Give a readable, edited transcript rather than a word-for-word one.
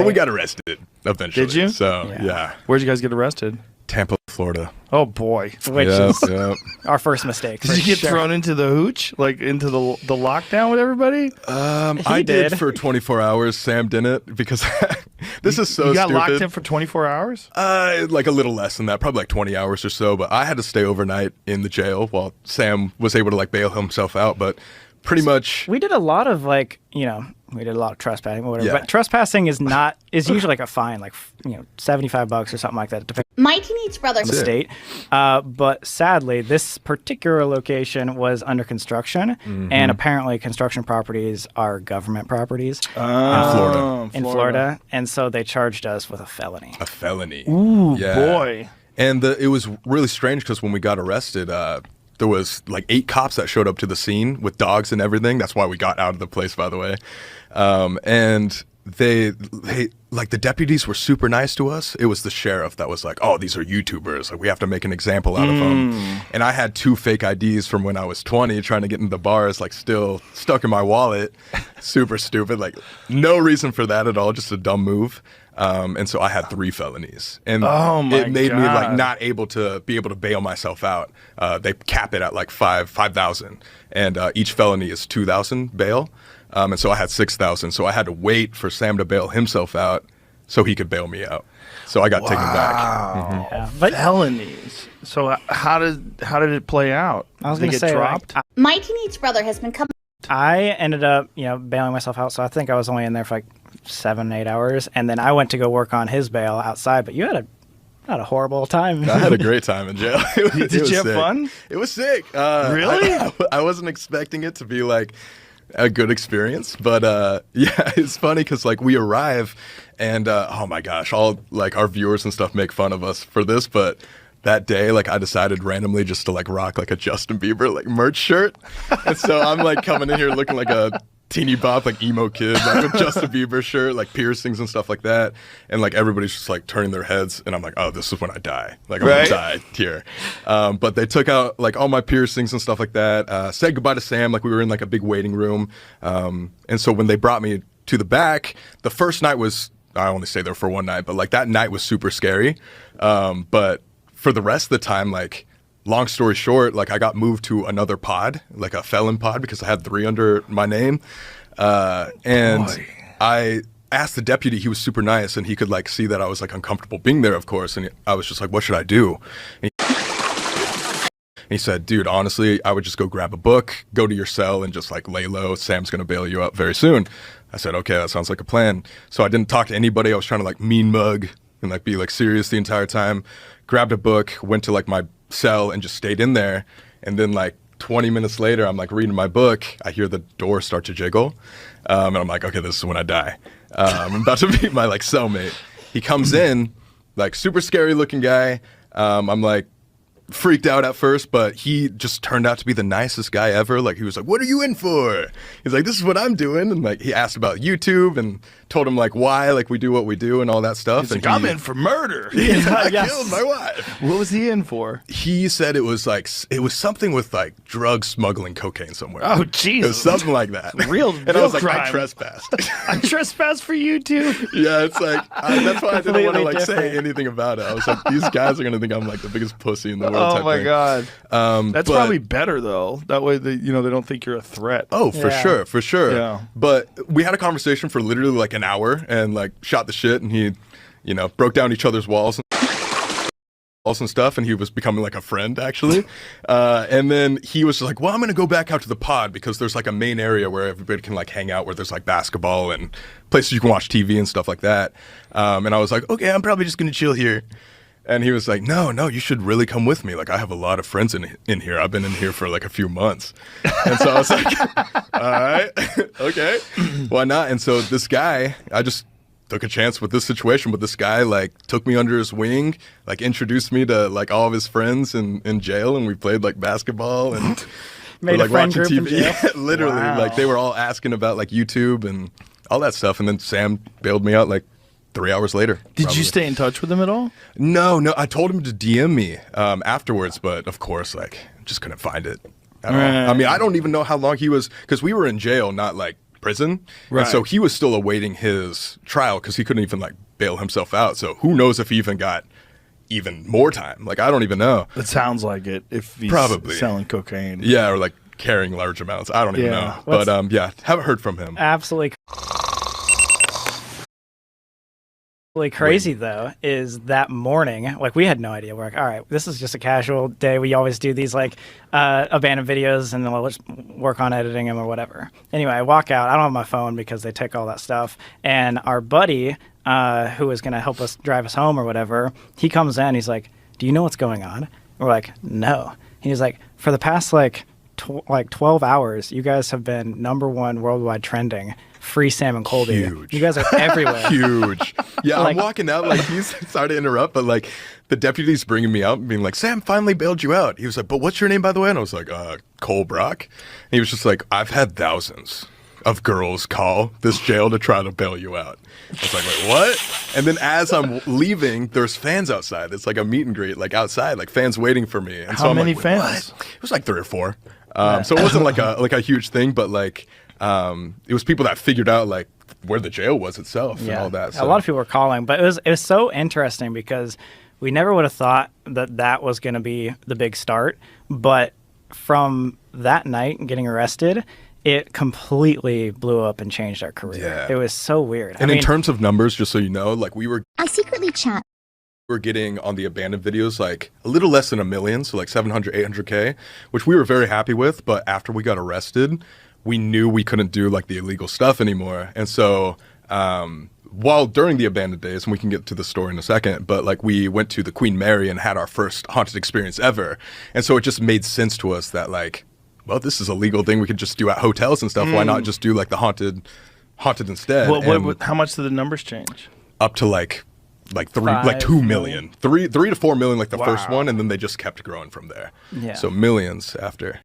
But we got arrested eventually. Did you? So, yeah. Where'd you guys get arrested? Tampa, Florida. Oh, boy. Which is our first mistake. Did you get thrown into the hooch? Like into the lockdown with everybody? I did for 24 hours. Sam didn't because this is so stupid. You got stupid. locked in for 24 hours? Like a little less than that, probably like 20 hours or so. But I had to stay overnight in the jail while Sam was able to like bail himself out. But pretty much, we did a lot of like, we did a lot of trespassing, whatever. Yeah. But trespassing is usually like a fine, like $75 or something like that, depending My teenage brother. on the state. But sadly, this particular location was under construction, and apparently construction properties are government properties in Florida, and so they charged us with a felony. a felony. Ooh, Yeah. boy. And it was really strange because when we got arrested, there was like 8 cops that showed up to the scene with dogs and everything. That's why we got out of the place, by the way. And they like the deputies were super nice to us. It was the sheriff that was like, "Oh, these are YouTubers. Like we have to make an example out of them." And I had 2 fake IDs from when I was 20, trying to get into the bars, like still stuck in my wallet. Super stupid. Like no reason for that at all. Just a dumb move. And so I had 3 felonies, and it made me like not able to bail myself out. They cap it at like 5,000, and each felony is 2,000 bail. And so I had 6,000. So I had to wait for Sam to bail himself out so he could bail me out. So I got taken back. Yeah, but Felonies. So how did it play out? I was Did going they to get say, dropped? My teenage brother has been coming. I ended up, bailing myself out. So I think I was only in there for like 7-8 hours, and then I went to go work on his bail outside. But you had a horrible time. I had a great time in jail. Did you have fun? It was sick. Really? I wasn't expecting it to be like a good experience, but yeah, it's funny because like we arrive and oh my gosh, all like our viewers and stuff make fun of us for this, but that day like I decided randomly just to like rock like a Justin Bieber like merch shirt, and so I'm like coming in here looking like a teeny bop like emo kid like with Justin Bieber shirt, like piercings and stuff like that, and like everybody's just like turning their heads, and I'm like, oh, this is when I die, like I'm gonna die here. But they took out like all my piercings and stuff like that, said goodbye to Sam, like we were in like a big waiting room, and so when they brought me to the back, the first night was, I only stayed there for one night, but like that night was super scary, but for the rest of the time, like long story short, like I got moved to another pod, like a felon pod, because I had 3 under my name. And I asked the deputy, he was super nice, and he could like see that I was like uncomfortable being there, of course. And I was just like, what should I do? And he said, dude, honestly, I would just go grab a book, go to your cell, and just like lay low. Sam's going to bail you out very soon. I said, okay, that sounds like a plan. So I didn't talk to anybody. I was trying to like mean mug and like be like serious the entire time. Grabbed a book, went to like my cell and just stayed in there, and then like 20 minutes later I'm like reading my book, I hear the door start to jiggle, and I'm like, okay, this is when I die. I'm about to meet my like cellmate. He comes in, like super scary looking guy. I'm like freaked out at first, but he just turned out to be the nicest guy ever. Like he was like, what are you in for? He's like, this is what I'm doing. And like he asked about YouTube and told him like why like we do what we do and all that stuff. He's and like, I'm in for murder. I killed my wife. What was he in for? He said it was something with like drug smuggling cocaine somewhere. Oh, It Jesus. was something like that. Real And I was like, I crime. trespassed. I trespassed for you too. Yeah, it's like, that's why I didn't want to Completely like say different. anything about it. I was like, these guys are going to think I'm like the biggest pussy in the world. Oh type my thing. God. That's but- probably better though. That way they don't think you're a threat. Oh, for Yeah. sure. Yeah. But we had a conversation for literally like an hour and like shot the shit, and he, broke down each other's walls and stuff, and he was becoming like a friend actually. And then he was like, well, I'm gonna go back out to the pod because there's like a main area where everybody can like hang out, where there's like basketball and places you can watch TV and stuff like that. And I was like, okay, I'm probably just gonna chill here. And he was like, no, you should really come with me. Like, I have a lot of friends in here. I've been in here for like a few months. And so I was like, all right, okay, why not? And so this guy, I just took a chance with this situation, but this guy like took me under his wing, like introduced me to like all of his friends in jail, and we played like basketball and Made we're, a like friend watching group in TV. jail? Yeah, literally, Wow. like they were all asking about like YouTube and all that stuff. And then Sam bailed me out like 3 hours later. Did probably. you stay in touch with him at all? No. I told him to DM me afterwards, but of course, like, just couldn't find it at all. Right. I mean, I don't even know how long he was, because we were in jail, not like prison. Right. And so he was still awaiting his trial because he couldn't even like bail himself out. So who knows if he even got even more time. Like, I don't even know. It sounds like it if he's Probably. selling cocaine. Yeah, or like carrying large amounts. I don't even Yeah. know. But yeah, haven't heard from him. Absolutely crazy though is that morning, like we had no idea. We're like, all right, this is just a casual day. We always do these like abandoned videos and then we'll just work on editing them or whatever. Anyway, I walk out. I don't have my phone because they take all that stuff. And our buddy, who was going to help us drive us home or whatever, he comes in. He's like, do you know what's going on? We're like, no. He's like, for the past like 12 hours, you guys have been #1 worldwide trending. Free Sam and Colby. Huge. You guys are everywhere. Huge. Yeah, Like- I'm walking out, like, he's sorry to interrupt, but like the deputy's bringing me out and being like, Sam finally bailed you out. He was like, but what's your name, by the way? And I was like, Cole Brock. And he was just like, I've had thousands of girls call this jail to try to bail you out. I was like, wait, what? And then as I'm leaving, there's fans outside. It's like a meet and greet, like outside, like fans waiting for me. And How so I'm many like, wait, fans? what? It was like 3 or 4. So it wasn't like a huge thing, but like it was people that figured out like where the jail was itself and all that. A lot of people were calling, but it was so interesting because we never would have thought that was going to be the big start. But from that night and getting arrested, it completely blew up and changed our career. Yeah. It was so weird. And in terms of numbers, just so you know, like we were I secretly chat. getting on the abandoned videos like a little less than 1 million, so like 700, 800K, which we were very happy with. But after we got arrested, we knew we couldn't do like the illegal stuff anymore. And so while during the abandoned days, and we can get to the story in a second, but like we went to the Queen Mary and had our first haunted experience ever. And so it just made sense to us that like, well, this is a legal thing we could just do at hotels and stuff. Why not just do like the haunted instead? And How much did the numbers change? up to like 2 5 million, 3 to 4 million, like the first Wow. one, and then they just kept growing from there. Yeah. So millions after.